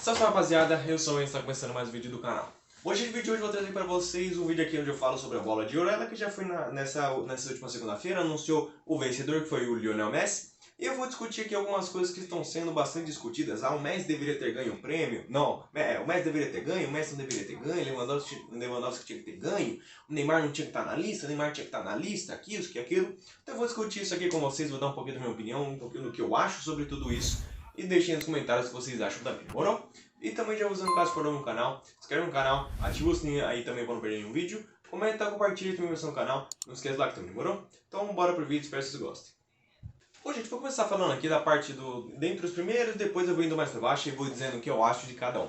Salve rapaziada, eu sou o Enzo, está começando mais um vídeo do canal. Hoje, no vídeo de hoje, eu vou trazer para vocês um vídeo aqui onde eu falo sobre a bola de ouro. Ela que já foi nessa última segunda-feira, anunciou o vencedor, que foi o Lionel Messi. E eu vou discutir aqui algumas coisas que estão sendo bastante discutidas. O Messi deveria ter ganho um prêmio? Não, o Messi deveria ter ganho, o Messi não deveria ter ganho, o Lewandowski tinha que ter ganho, o Neymar não tinha que estar na lista, o Neymar tinha que estar na lista, aquilo, aquilo. Então eu vou discutir isso aqui com vocês, vou dar um pouquinho da minha opinião, um pouquinho do que eu acho sobre tudo isso. E deixem nos comentários o que vocês acham também, demorou? E também já usando caso for novo no canal, se inscreve no canal, ativa o sininho aí também para não perder nenhum vídeo, comenta, compartilha também no canal, não esquece do like também, demorou? Então bora pro vídeo, espero que vocês gostem. Bom gente, vou começar falando aqui da parte dentre os primeiros, depois eu vou indo mais para baixo e vou dizendo o que eu acho de cada um.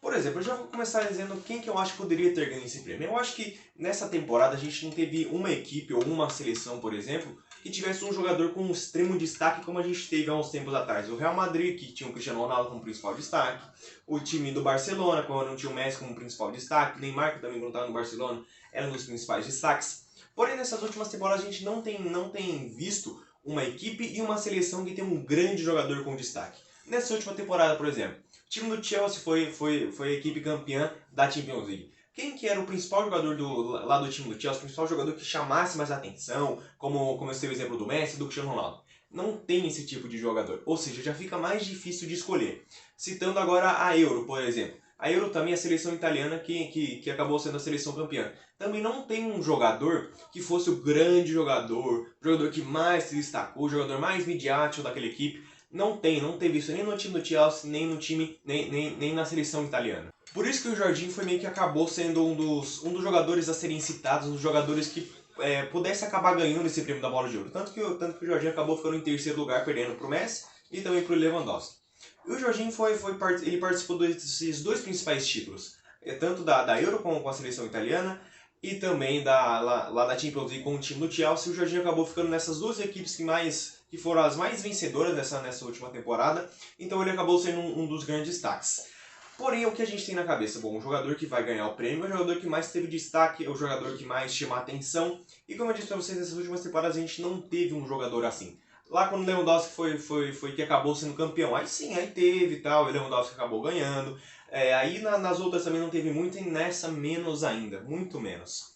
Por exemplo, eu já vou começar dizendo quem que eu acho que poderia ter ganho esse prêmio. Eu acho que nessa temporada a gente não teve uma equipe ou uma seleção, por exemplo, que tivesse um jogador com um extremo destaque como a gente teve há uns tempos atrás. O Real Madrid, que tinha o Cristiano Ronaldo como principal destaque, o time do Barcelona, quando não tinha o Messi como principal destaque, o Neymar, que também não estava no Barcelona, era um dos principais destaques. Porém, nessas últimas temporadas a gente não tem visto uma equipe e uma seleção que tem um grande jogador com destaque. Nessa última temporada, por exemplo, o time do Chelsea foi a equipe campeã da Champions League. Quem que era o principal jogador lá do time do Chelsea, o principal jogador que chamasse mais atenção, como eu sei o exemplo do Messi e do Cristiano Ronaldo? Não tem esse tipo de jogador, ou seja, já fica mais difícil de escolher. Citando agora a Euro, por exemplo. A Euro também é a seleção italiana que acabou sendo a seleção campeã. Também não tem um jogador que fosse o grande jogador, o jogador que mais se destacou, o jogador mais midiático daquela equipe. Não teve isso nem no time do Chelsea, nem no time, nem na seleção italiana. Por isso que o Jorginho foi meio que acabou sendo um dos jogadores a serem citados, um dos jogadores que pudesse acabar ganhando esse prêmio da Bola de Ouro. Tanto que o Jorginho acabou ficando em terceiro lugar, perdendo para o Messi e também para o Lewandowski. E o Jorginho ele participou desses dois principais títulos, tanto da Euro com a seleção italiana e também lá da Champions League com o time do Chelsea. O Jorginho acabou ficando nessas duas equipes que foram as mais vencedoras nessa última temporada, então ele acabou sendo um dos grandes destaques. Porém, o que a gente tem na cabeça? Bom, o jogador que vai ganhar o prêmio é o jogador que mais teve destaque, é o jogador que mais chama a atenção. E como eu disse pra vocês, nessas últimas temporadas a gente não teve um jogador assim. Lá quando o Lewandowski foi que acabou sendo campeão, aí sim, aí teve e tal, o Lewandowski acabou ganhando. Aí nas outras também não teve muito e nessa menos ainda, muito menos.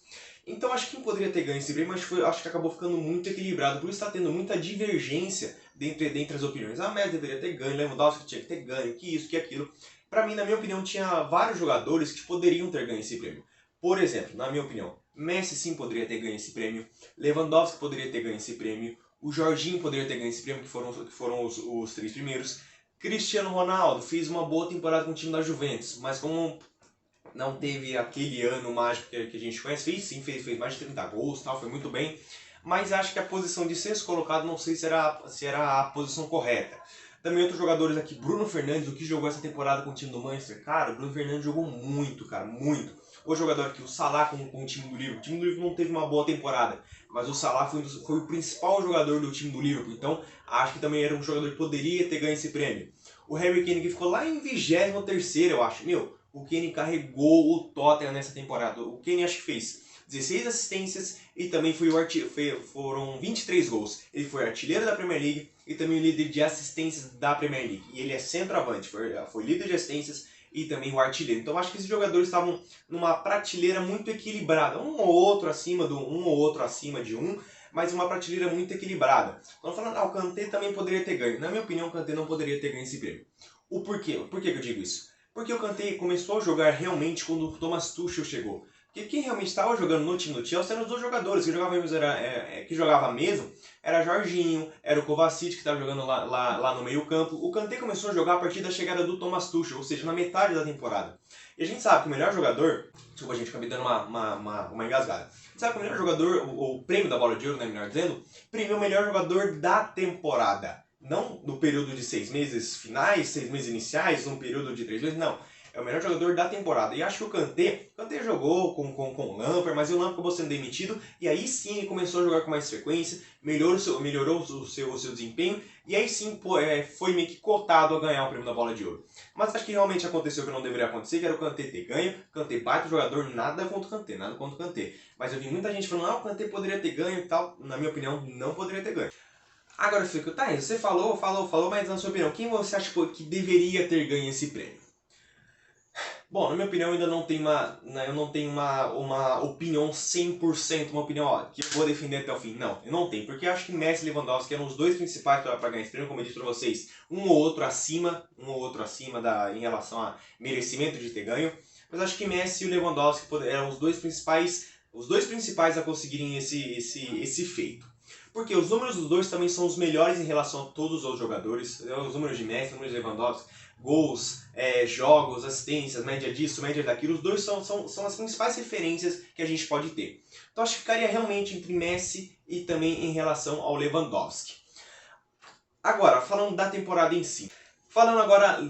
Então acho que quem poderia ter ganho esse prêmio, acho que acabou ficando muito equilibrado, por isso está tendo muita divergência dentre as opiniões. A Messi deveria ter ganho, Lewandowski tinha que ter ganho, que isso, que aquilo. Pra mim, na minha opinião, tinha vários jogadores que poderiam ter ganho esse prêmio. Por exemplo, na minha opinião, Messi sim poderia ter ganho esse prêmio, Lewandowski poderia ter ganho esse prêmio, o Jorginho poderia ter ganho esse prêmio, que foram os três primeiros. Cristiano Ronaldo fez uma boa temporada com o time da Juventus, mas como não teve aquele ano mágico que a gente conhece, fez mais de 30 gols, tal, foi muito bem, mas acho que a posição de sexto colocado não sei se era a posição correta. Também outros jogadores aqui, Bruno Fernandes, o que jogou essa temporada com o time do Manchester, cara, o Bruno Fernandes jogou muito, cara, muito. O jogador aqui, o Salah com o time do Liverpool, o time do Liverpool não teve uma boa temporada, mas o Salah foi o principal jogador do time do Liverpool, então acho que também era um jogador que poderia ter ganho esse prêmio. O Harry Kane que ficou lá em 23º, eu acho, o Kane carregou o Tottenham nessa temporada. O Kane acho que fez 16 assistências e também foram 23 gols. Ele foi artilheiro da Premier League e também líder de assistências da Premier League. E ele é centroavante, foi líder de assistências e também o artilheiro. Então acho que esses jogadores estavam numa prateleira muito equilibrada. Um ou outro acima de um, mas uma prateleira muito equilibrada. Então falando, o Kanté também poderia ter ganho. Na minha opinião, o Kanté não poderia ter ganho esse prêmio. O porquê? Por que eu digo isso? Porque o Kanté começou a jogar realmente quando o Thomas Tuchel chegou. Porque quem realmente estava jogando no time do Chelsea eram os dois jogadores. Que jogava mesmo era Jorginho, era o Kovacic que estava jogando lá no meio campo. O Kanté começou a jogar a partir da chegada do Thomas Tuchel, ou seja, na metade da temporada. E a gente sabe que o melhor jogador... Desculpa, a gente acabei dando uma engasgada. A gente sabe que o melhor jogador, o prêmio da Bola de Ouro, né, melhor dizendo, premia o melhor jogador da temporada. Não no período de 6 meses finais, 6 meses iniciais, num período de 3 meses, não. É o melhor jogador da temporada. E acho que o Kanté jogou com o Lampard, mas o Lampard acabou sendo demitido. E aí sim ele começou a jogar com mais frequência, melhorou o seu desempenho. E aí sim foi meio que cotado a ganhar o prêmio da Bola de Ouro. Mas acho que realmente aconteceu o que não deveria acontecer, que era o Kanté ter ganho. Kanté baita jogador, nada contra o Kanté. Mas eu vi muita gente falando, o Kanté poderia ter ganho e tal. Na minha opinião, não poderia ter ganho. Agora eu fico, você falou, mas na sua opinião, quem você acha que deveria ter ganho esse prêmio? Bom, na minha opinião, ainda não tem eu não tenho uma opinião 100%, uma opinião ó, que eu vou defender até o fim. Não, eu não tenho, porque eu acho que Messi e Lewandowski eram os dois principais para ganhar esse prêmio, como eu disse para vocês, um ou outro acima em relação a merecimento de ter ganho. Mas acho que Messi e o Lewandowski eram os dois principais a conseguirem esse feito. Porque os números dos dois também são os melhores em relação a todos os outros jogadores. Os números de Messi, os números de Lewandowski, gols, jogos, assistências, média disso, média daquilo. Os dois são as principais referências que a gente pode ter. Então acho que ficaria realmente entre Messi e também em relação ao Lewandowski. Agora, falando da temporada em si. Falando agora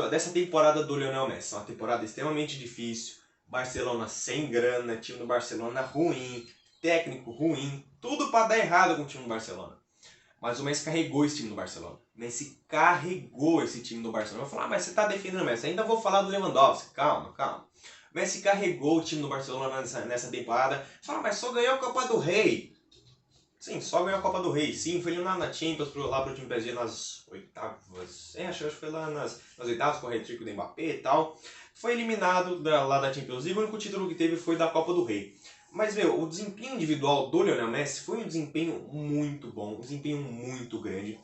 dessa temporada do Lionel Messi. Uma temporada extremamente difícil. Barcelona sem grana, time do Barcelona ruim, técnico ruim, tudo para dar errado com o time do Barcelona. Mas o Messi carregou esse time do Barcelona. O Messi carregou esse time do Barcelona. Eu vou falar, mas você tá defendendo o Messi. Ainda vou falar do Lewandowski. Calma, calma. O Messi carregou o time do Barcelona nessa temporada. Você fala, mas só ganhou a Copa do Rei. Sim, só ganhou a Copa do Rei. Sim, foi eliminado na Champions lá pro time PSG nas oitavas. Acho que foi lá nas oitavas com o hat-trick do Mbappé e tal. Foi eliminado lá da Champions League. O único título que teve foi da Copa do Rei. Mas, o desempenho individual do Lionel Messi foi um desempenho muito bom, um desempenho muito grande.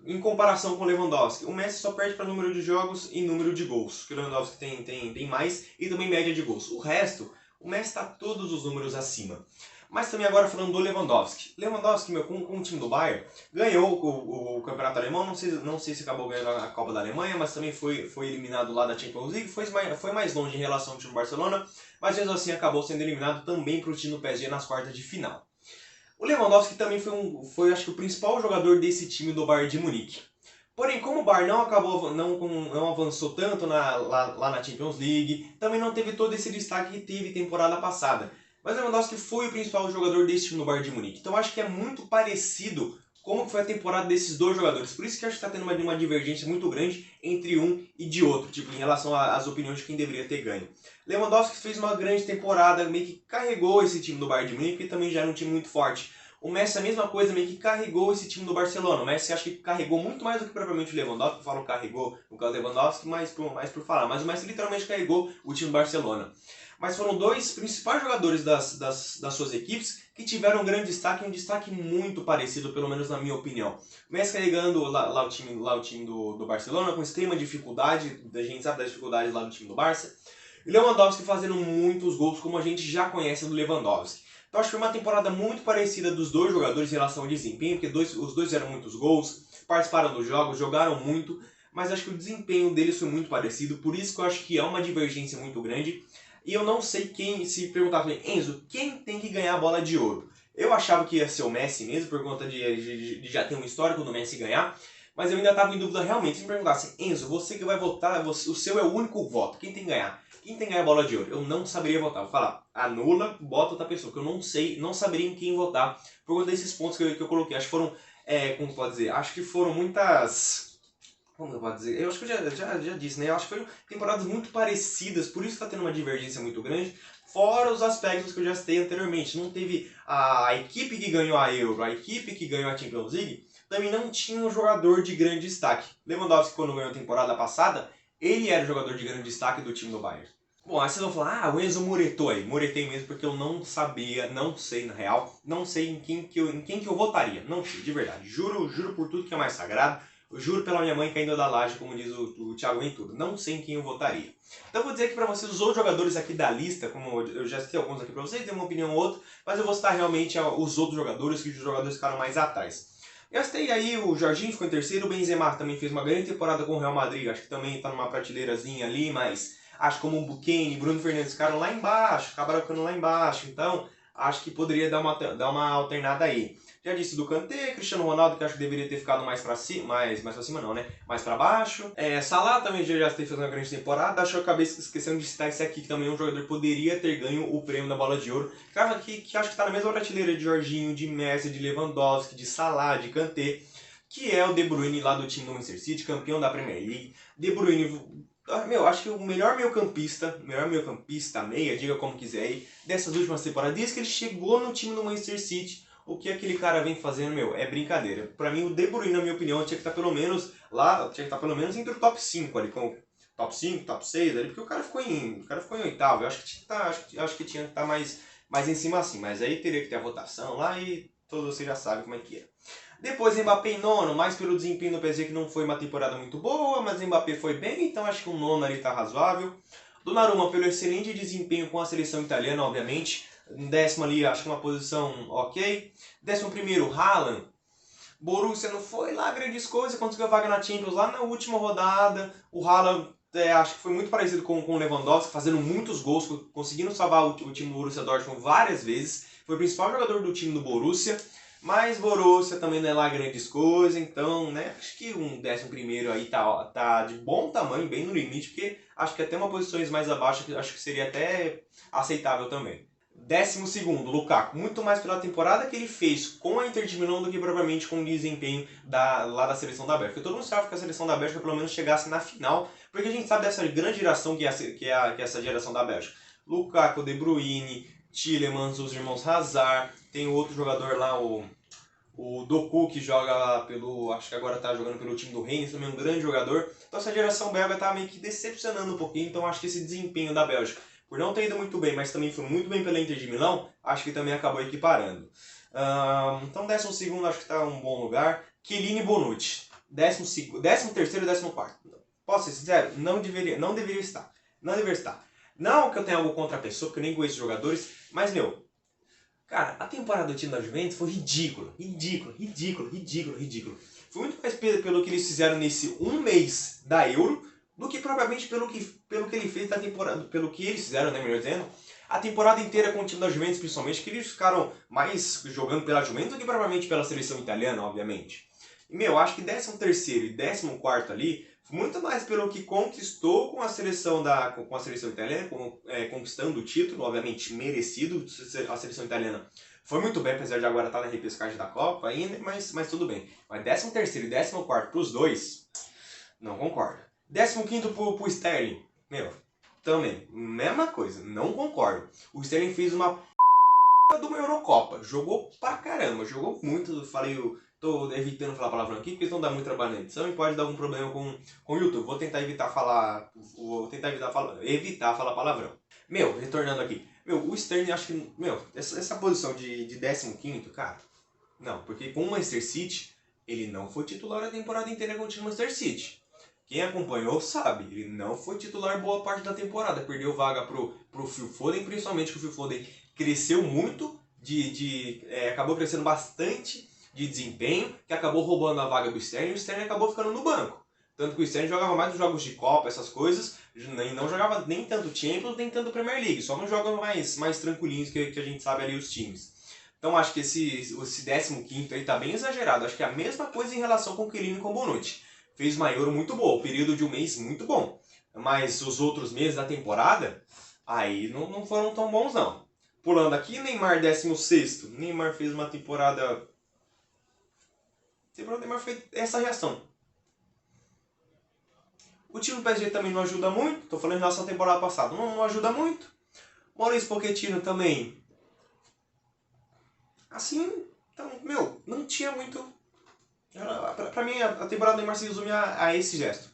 Em comparação com o Lewandowski, o Messi só perde para número de jogos e número de gols, que o Lewandowski tem mais, e também média de gols. O resto, o Messi está todos os números acima. Mas também agora falando do Lewandowski. Lewandowski, com o time do Bayern, ganhou o campeonato alemão, não sei se acabou ganhando a Copa da Alemanha, mas também foi eliminado lá da Champions League, foi mais longe em relação ao time do Barcelona, mas mesmo assim acabou sendo eliminado também para o time do PSG nas quartas de final. O Lewandowski também foi acho que o principal jogador desse time do Bayern de Munique. Porém, como o Bayern não avançou tanto lá na Champions League, também não teve todo esse destaque que teve temporada passada. Mas o Lewandowski foi o principal jogador desse time no Bayern de Munique. Então acho que é muito parecido como foi a temporada desses dois jogadores. Por isso que acho que está tendo uma divergência muito grande entre um e de outro, tipo, em relação às opiniões de quem deveria ter ganho. Lewandowski fez uma grande temporada, meio que carregou esse time do Bayern de Munique, que também já era um time muito forte. O Messi a mesma coisa, meio que carregou esse time do Barcelona. O Messi acho que carregou muito mais do que propriamente o Lewandowski. Eu falo carregou no caso do Lewandowski, mais por falar. Mas o Messi literalmente carregou o time do Barcelona. Mas foram dois principais jogadores das suas equipes que tiveram um grande destaque, um destaque muito parecido, pelo menos na minha opinião. O Messi carregando lá o time do Barcelona com extrema dificuldade, a gente sabe da dificuldade lá do time do Barça. E Lewandowski fazendo muitos gols, como a gente já conhece do Lewandowski. Então acho que foi uma temporada muito parecida dos dois jogadores em relação ao desempenho, porque os dois fizeram muitos gols, participaram dos jogos, jogaram muito, mas acho que o desempenho deles foi muito parecido, por isso que eu acho que é uma divergência muito grande. E eu não sei se perguntar para mim, Enzo, quem tem que ganhar a bola de ouro? Eu achava que ia ser o Messi mesmo, por conta de já ter um histórico do Messi ganhar, mas eu ainda estava em dúvida realmente. Se me perguntasse, Enzo, você que vai votar, o seu é o único voto, quem tem que ganhar? Quem tem que ganhar a bola de ouro? Eu não saberia votar. Vou falar, anula, bota outra pessoa, que eu não saberia em quem votar, por conta desses pontos que eu coloquei. Acho que foram, como pode dizer, acho que foram muitas... Como eu posso dizer? Eu acho que eu já disse, né? Eu acho que foram temporadas muito parecidas, por isso que está tendo uma divergência muito grande. Fora os aspectos que eu já citei anteriormente. Não teve a equipe que ganhou a Euro, a equipe que ganhou a Champions League, também não tinha um jogador de grande destaque. Lewandowski, quando ganhou a temporada passada, ele era o jogador de grande destaque do time do Bayern. Bom, aí vocês vão falar, o Enzo muretou aí. Muretei mesmo porque eu não sabia, não sei na real, não sei em quem que eu votaria. Não sei, de verdade. Juro por tudo que é mais sagrado. Eu juro pela minha mãe caindo da laje, como diz o Thiago Ventura. Não sei em quem eu votaria. Então eu vou dizer aqui pra vocês os outros jogadores aqui da lista, como eu já citei alguns aqui pra vocês, tem uma opinião ou outra, mas eu vou citar realmente os outros jogadores, que os jogadores ficaram mais atrás. Eu citei aí o Jorginho, ficou em terceiro, o Benzema também fez uma grande temporada com o Real Madrid, acho que também está numa prateleirazinha ali, mas acho que como o Buchanan, Bruno Fernandes ficaram lá embaixo, acabaram ficando lá embaixo, então acho que poderia dar uma alternada aí. Já disse do Kanté, Cristiano Ronaldo, que acho que deveria ter ficado mais pra cima, mais pra cima não, né? Mais pra baixo. Salah também já fez uma grande temporada. Acho que eu acabei esquecendo de citar esse aqui, que também é um jogador que poderia ter ganho o prêmio da Bola de Ouro. Que acho que tá na mesma prateleira de Jorginho, de Messi, de Lewandowski, de Salah, de Kanté, que é o De Bruyne lá do time do Manchester City, campeão da Premier League. De Bruyne, acho que o melhor meio-campista, meia, diga como quiser aí, dessas últimas temporadas, desde que ele chegou no time do Manchester City. O que aquele cara vem fazendo, é brincadeira. Pra mim, o De Bruyne, na minha opinião, tinha que estar pelo menos lá, tinha que estar pelo menos entre o top 5 ali, com top 5, top 6 ali, porque o cara ficou em oitavo. Eu acho que tinha que estar mais em cima assim, mas aí teria que ter a votação lá e todos vocês já sabem como é que é. Depois Mbappé em nono, mais pelo desempenho do PSG, que não foi uma temporada muito boa, mas Mbappé foi bem, então acho que um nono ali tá razoável. Donnarumma pelo excelente desempenho com a seleção italiana, obviamente. Em décimo ali, acho que uma posição ok. 11º, Haaland. Borussia não foi lá grandes coisas, conseguiu a vaga na Champions lá na última rodada. O Haaland acho que foi muito parecido com o Lewandowski, fazendo muitos gols, conseguindo salvar o time do Borussia Dortmund várias vezes. Foi o principal jogador do time do Borussia. Mas Borussia também não é lá grandes coisas, então, né, acho que um 11º aí tá de bom tamanho, bem no limite, porque acho que até uma posições mais abaixo, acho que seria até aceitável também. 12º, Lukaku, muito mais pela temporada que ele fez com a Inter de Milão do que propriamente com o desempenho lá da seleção da Bélgica. Todo mundo sabe que a seleção da Bélgica pelo menos chegasse na final, porque a gente sabe dessa grande geração que é essa geração da Bélgica. Lukaku, De Bruyne, Tielemans, os irmãos Hazard, tem outro jogador lá, o Doku, que joga acho que agora tá jogando pelo time do Rennes, também um grande jogador. Então essa geração belga tá meio que decepcionando um pouquinho, então acho que esse desempenho da Bélgica, por não ter ido muito bem, mas também foi muito bem pela Inter de Milão, acho que também acabou equiparando. Então 12º acho que tá um bom lugar. Chiellini e Bonucci, 13º e 14º. Posso ser sincero? Não deveria estar. Não deveria estar. Não que eu tenha algo contra a pessoa, porque eu nem conheço jogadores, mas, cara, a temporada do time da Juventus foi ridícula. Foi muito mais pelo que eles fizeram nesse um mês da Euro, do que propriamente pelo que ele fez da temporada, pelo que eles fizeram, né, melhor dizendo, a temporada inteira com o time da Juventus, principalmente, que eles ficaram mais jogando pela Juventus do que propriamente pela seleção italiana, obviamente. E, acho que 13º e 14º ali, muito mais pelo que conquistou com a seleção italiana, conquistando o título, obviamente merecido. A seleção italiana foi muito bem, apesar de agora estar na repescagem da Copa ainda, mas tudo bem. Mas 13º e 14º para os dois, não concordo. 15º pro Sterling, também, mesma coisa, não concordo. O Sterling fez uma de uma Eurocopa, jogou pra caramba, jogou muito, tô evitando falar palavrão aqui, porque senão dá muito trabalho na edição e pode dar algum problema com o YouTube. Vou tentar evitar falar palavrão. Retornando aqui. O Sterling, acho que, essa posição de 15º, cara, não, porque com o Manchester City, ele não foi titular a temporada inteira com o time do Manchester City. Quem acompanhou sabe, ele não foi titular boa parte da temporada, perdeu vaga pro Phil Foden, principalmente que o Phil Foden cresceu muito, acabou crescendo bastante de desempenho, que acabou roubando a vaga do Sterling, e o Sterling acabou ficando no banco. Tanto que o Sterling jogava mais nos jogos de Copa, essas coisas, e não jogava nem tanto Champions, nem tanto Premier League, só nos jogos mais tranquilinhos que a gente sabe ali os times. Então acho que esse 15º aí tá bem exagerado, acho que é a mesma coisa em relação com o Chiellini e com o Bonucci. Fez uma Euro muito boa, o período de um mês muito bom, mas os outros meses da temporada, aí não foram tão bons não. Pulando aqui, Neymar 16º. Neymar fez uma temporada... Neymar fez essa reação. O time do PSG também não ajuda muito. Tô falando em relação à temporada passada. Não ajuda muito. Maurício Pochettino também. Assim, então, não tinha muito... Pra mim, a temporada do Neymar se resume a esse gesto.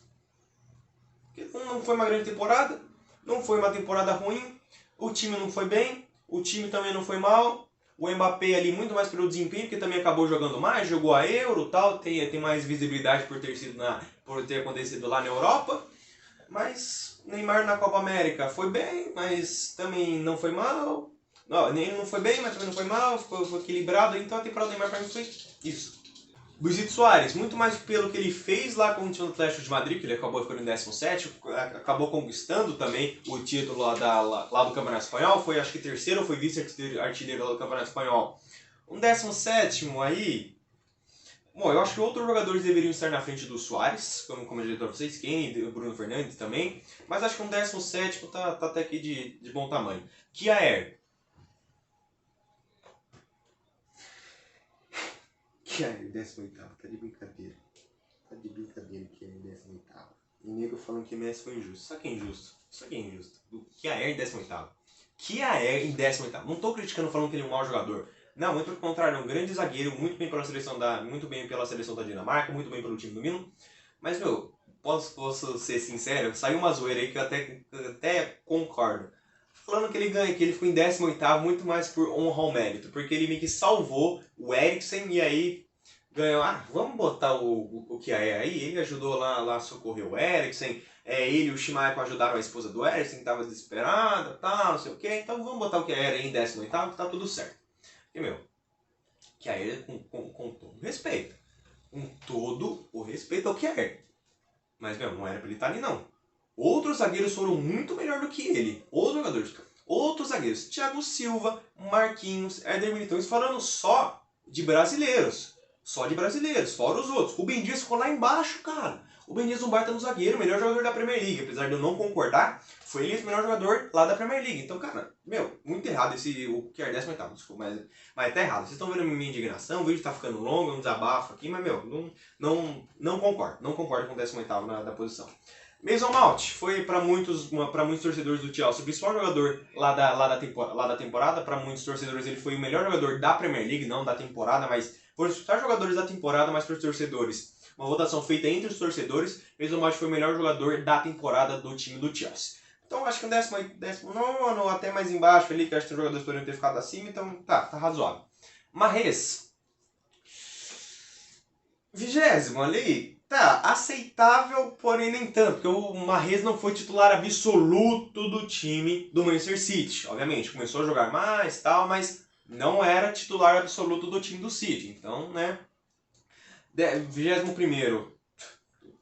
Não foi uma grande temporada. Não foi uma temporada ruim. O time não foi bem. O time também não foi mal. O Mbappé ali muito mais pelo desempenho, porque também acabou jogando mais, jogou a Euro e tal, tem mais visibilidade por ter acontecido lá na Europa. Mas Neymar na Copa América foi bem, mas também não foi mal. Não foi bem, mas também não foi mal, foi equilibrado. Então a temporada do Neymar para mim foi isso. Luizito Soares, muito mais pelo que ele fez lá com o time do Atlético de Madrid, que ele acabou ficando em 17º, acabou conquistando também o título lá do Campeonato Espanhol, foi acho que terceiro ou foi vice-artilheiro do Campeonato Espanhol. Um 17º aí, eu acho que outros jogadores deveriam estar na frente do Soares, como eu disse para vocês, Kane, Bruno Fernandes também, mas acho que um 17º tá até aqui de bom tamanho. Kjaer. Kjaer, 18º, tá de brincadeira. Tá de brincadeira que é 18º. E nego falando que Messi foi injusto. Isso aqui é injusto. O Kjaer em 18º. Kjaer em 18º. Não tô criticando falando que ele é um mau jogador. Não, muito pelo contrário, é um grande zagueiro, muito bem pela seleção da Dinamarca, muito bem pelo time do Milan. Mas, posso ser sincero, saiu uma zoeira aí que eu até concordo. Falando que ele ganha, que ele ficou em 18º muito mais por honra ao mérito, porque ele meio que salvou o Eriksen e aí ganhou. Ah, vamos botar o Kjaer aí, ele ajudou lá a socorrer o Eriksen, ele e o Schmeichel ajudaram a esposa do Eriksen, que estava desesperada, tal, não sei o que, então vamos botar o Kjaer aí em 18º, que tá tudo certo. E meu, Kjaer com todo o respeito, com todo o respeito ao Kjaer, mas meu, não era pra ele estar ali não. Outros zagueiros foram muito melhor do que ele. Outros jogadores. Outros zagueiros. Thiago Silva, Marquinhos, Éder Militão. Isso falando só de brasileiros. Só de brasileiros. Fora os outros. O Ben Dias ficou lá embaixo, cara. O Ben Dias não baita no zagueiro. O melhor jogador da Premier League. Apesar de eu não concordar, foi ele o melhor jogador lá da Premier League. Então, cara, meu, muito errado o que é 18º. Desculpa, mas tá errado. Vocês estão vendo a minha indignação. O vídeo tá ficando longo. É um desabafo aqui. Mas, meu, não concordo. Não concordo com o 18º da posição. Mason Mount foi para muitos torcedores do Chelsea o principal jogador lá da temporada. Para muitos torcedores ele foi o melhor jogador da Premier League, não da temporada, mas por os jogadores da temporada, mas para os torcedores. Uma votação feita entre os torcedores, Mason Mount foi o melhor jogador da temporada do time do Chelsea. Então acho que um 19º, até mais embaixo ali, que acho que os jogadores poderiam ter ficado acima, então tá razoável. Mahrez, 20º ali. Tá, aceitável, porém nem tanto, porque o Mahrez não foi titular absoluto do time do Manchester City. Obviamente, começou a jogar mais, tal, mas não era titular absoluto do time do City. Então, né, 21º,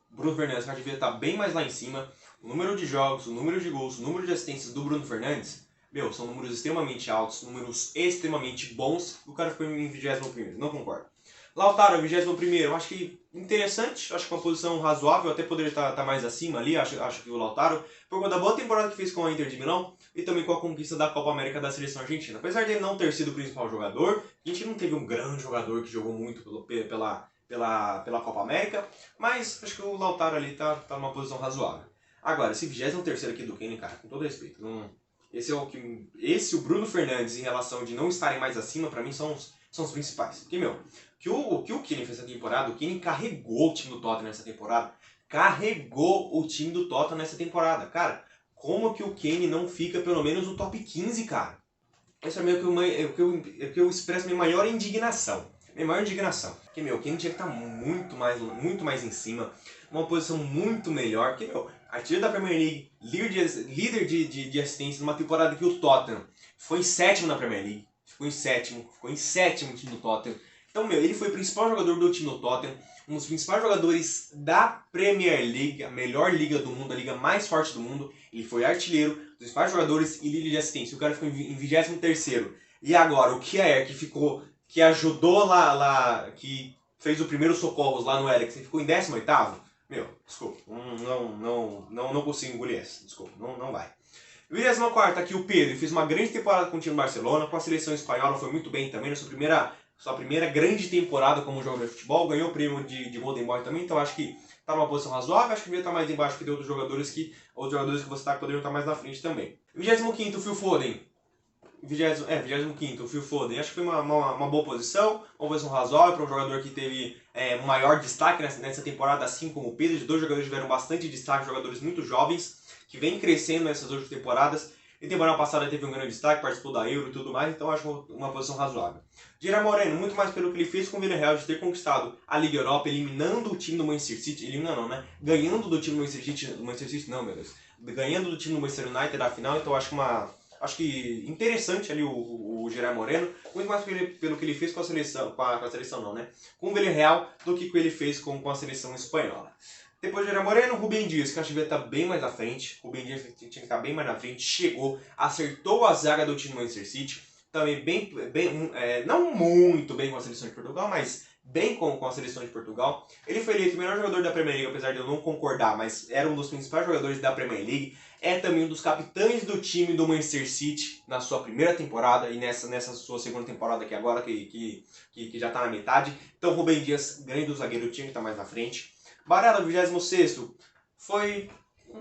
Bruno Fernandes, que devia estar bem mais lá em cima. O número de jogos, o número de gols, o número de assistências do Bruno Fernandes, meu, são números extremamente altos, números extremamente bons. O cara ficou em 21º, não concordo. Lautaro, 21º, acho que interessante, acho que uma posição razoável, até poderia estar mais acima ali, acho que o Lautaro, por conta da boa temporada que fez com a Inter de Milão e também com a conquista da Copa América da seleção argentina. Apesar dele não ter sido o principal jogador, a gente não teve um grande jogador que jogou muito pela Copa América, mas acho que o Lautaro ali tá numa posição razoável. Agora, esse 23º aqui do Kane, cara, com todo respeito, esse o Bruno Fernandes em relação de não estarem mais acima, pra mim são os principais. Porque, meu, o que o Kane fez essa temporada, o Kane carregou o time do Tottenham nessa temporada. Carregou o time do Tottenham nessa temporada. Cara, como que o Kane não fica pelo menos no top 15, cara? Esse é meio que eu expresso minha maior indignação. Minha maior indignação. Porque, meu, o Kane tinha que estar muito mais em cima. Uma posição muito melhor. Porque, meu, artilheiro da Premier League, líder de assistência numa temporada que o Tottenham foi em 7º na Premier League. Ficou em sétimo o time do Tottenham. Então, meu, ele foi o principal jogador do time do Tottenham, um dos principais jogadores da Premier League, a melhor liga do mundo, a liga mais forte do mundo. Ele foi artilheiro, um dos principais jogadores e líder de assistência. O cara ficou em 23º. E agora, o Kjaer, que ajudou que fez o primeiro socorros lá no Eriksen, ficou em 18º. Meu, desculpa, não consigo engolir essa, desculpa, não vai. 24º, aqui o Pedro, fez uma grande temporada com o time do Barcelona, com a seleção espanhola, foi muito bem também, na sua primeira grande temporada como jogador de futebol, ganhou o prêmio de Golden Boy também, então acho que tá numa posição razoável, acho que devia estar mais embaixo que de outros jogadores que você tá que poderiam estar mais na frente também. 25º, Phil Foden. 25º, o Phil Foden. Acho que foi uma boa posição, uma posição razoável para um jogador que teve um maior destaque nessa temporada, assim como o Pedro. Os dois jogadores tiveram bastante destaque, jogadores muito jovens, que vêm crescendo nessas outras temporadas. E temporada passada teve um grande destaque, participou da Euro e tudo mais, então acho uma posição razoável. Gerard Moreno, muito mais pelo que ele fez com o Villarreal, de ter conquistado a Liga Europa, eliminando o time do Manchester City, ganhando do time do Manchester City, não, meu Deus, ganhando do time do Manchester United da final, então acho que interessante ali o Gerard Moreno, muito mais pelo que ele fez com a seleção, com o Villarreal, do que ele fez com a seleção espanhola. Depois de Gerard Moreno, Rubem Dias, que acho que devia estar bem mais à frente. Rubem Dias tinha que estar bem mais na frente, chegou, acertou a zaga do time do Manchester City, também não muito bem com a seleção de Portugal, mas bem com a seleção de Portugal. Ele foi eleito o melhor jogador da Premier League, apesar de eu não concordar, mas era um dos principais jogadores da Premier League. É também um dos capitães do time do Manchester City na sua primeira temporada e nessa sua segunda temporada aqui agora, que já está na metade. Então Rubem Dias, grande do zagueiro, tinha que estar mais na frente. Barella, 26º, foi,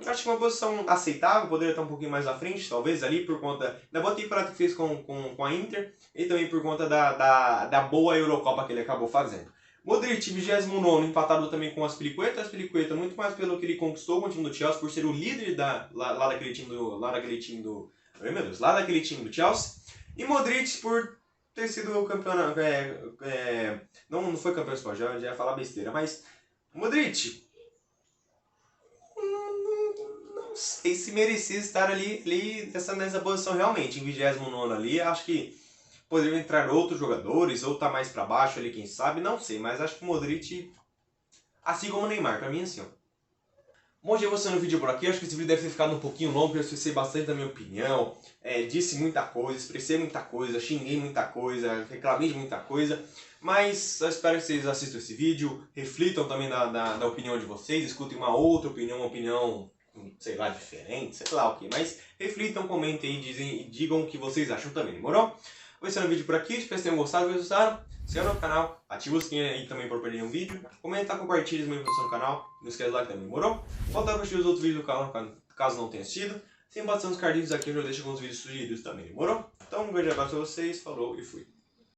acho que uma posição aceitável, poderia estar um pouquinho mais à frente, talvez, ali, por conta da boa temporada que fez com a Inter e também por conta da boa Eurocopa que ele acabou fazendo. Modric, 29º, empatado também com o Azpilicueta, muito mais pelo que ele conquistou com o time do Chelsea, por ser o líder lá daquele time do... Ai, meu Deus, lá daquele time do Chelsea. E Modric por ter sido o campeão... não foi campeão espanhol, já ia falar besteira, mas... Modric... Não sei se merecia estar ali nessa posição realmente, em 29º ali, acho que... Poderiam entrar outros jogadores, ou tá mais pra baixo ali, quem sabe, não sei. Mas acho que o Modric, assim como o Neymar, pra mim é assim, ó. Bom, já vou no vídeo por aqui. Acho que esse vídeo deve ter ficado um pouquinho longo, porque eu expressei bastante da minha opinião. Disse muita coisa, expressei muita coisa, xinguei muita coisa, reclamei de muita coisa. Mas eu espero que vocês assistam esse vídeo, reflitam também da opinião de vocês, escutem uma outra opinião, uma opinião, sei lá, diferente, sei lá o que. Mas reflitam, comentem e digam o que vocês acham também, demorou? Vou encerrar o vídeo por aqui, espero que vocês tenham gostado. Se gostaram, se inscreva no canal, ativa o sininho aí também para perder nenhum vídeo. Comenta, compartilha também no canal, não esquece de like também, demorou? Volta para assistir os outros vídeos do canal, caso não tenha assistido. Sem passar nos cardinhos aqui, eu já deixo alguns vídeos sugeridos também, demorou? Então um grande abraço a vocês, falou e fui.